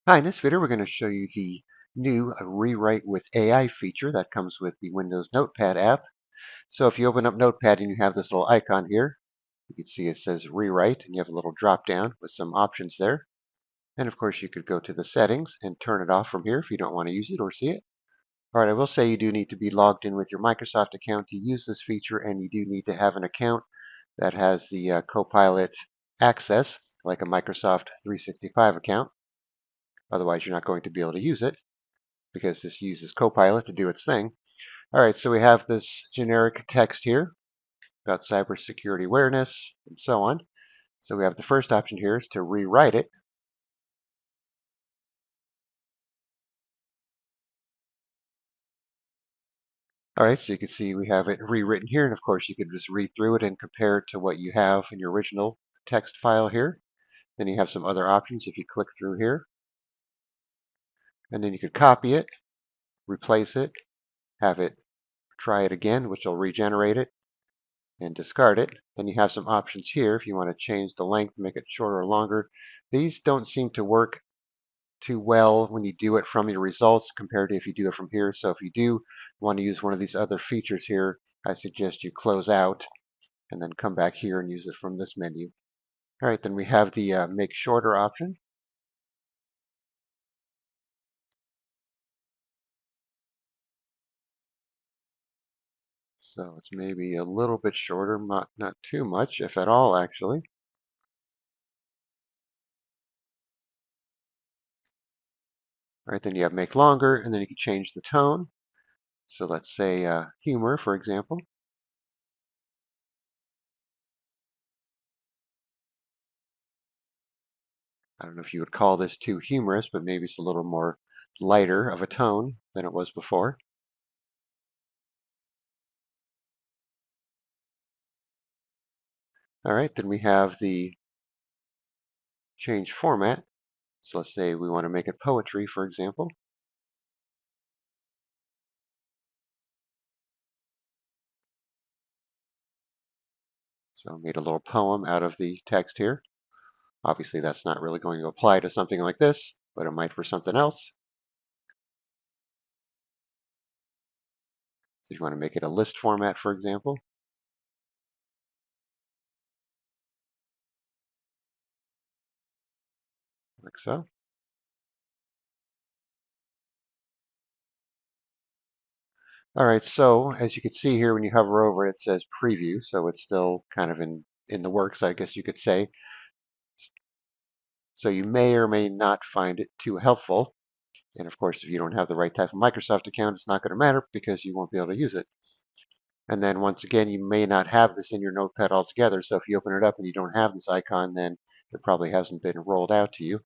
Hi, in this video we're going to show you the new Rewrite with AI feature that comes with the Windows Notepad app. So if you open up Notepad and you have this little icon here, you can see it says Rewrite, and you have a little drop down with some options there. And of course you could go to the settings and turn it off from here if you don't want to use it or see it. Alright, I will say you do need to be logged in with your Microsoft account to use this feature, and you do need to have an account that has the Copilot access, like a Microsoft 365 account. Otherwise you're not going to be able to use it, because this uses Copilot to do its thing. All right, so we have this generic text here about cybersecurity awareness and so on. So we have the first option here is to rewrite it. All right, so you can see we have it rewritten here, and of course you could just read through it and compare it to what you have in your original text file here. Then you have some other options if you click through here. And then you could copy it, replace it, have it try it again, which will regenerate it, and discard it. Then you have some options here if you want to change the length, make it shorter or longer. These don't seem to work too well when you do it from your results compared to if you do it from here. So if you do want to use one of these other features here, I suggest you close out and then come back here and use it from this menu. All right, then we have the make shorter option. So it's maybe a little bit shorter, not too much, if at all, actually. All right, then you have make longer, and then you can change the tone. So let's say humor, for example. I don't know if you would call this too humorous, but maybe it's a little more lighter of a tone than it was before. All right, then we have the change format. So let's say we want to make it poetry, for example. So I made a little poem out of the text here. Obviously, that's not really going to apply to something like this, but it might for something else. If you want to make it a list format, for example, like so. All right, so as you can see here, when you hover over it, it says preview, so it's still kind of in the works, I guess you could say. So you may or may not find it too helpful. And of course, if you don't have the right type of Microsoft account, it's not going to matter because you won't be able to use it. And then once again, you may not have this in your notepad altogether. So if you open it up and you don't have this icon, then it probably hasn't been rolled out to you.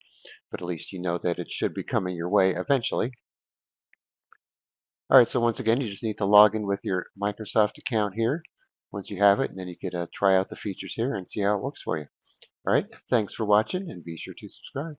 But at least you know that it should be coming your way eventually. All right, so once again, you just need to log in with your Microsoft account here once you have it, and then you could try out the features here and see how it works for you. All right, thanks for watching, and be sure to subscribe.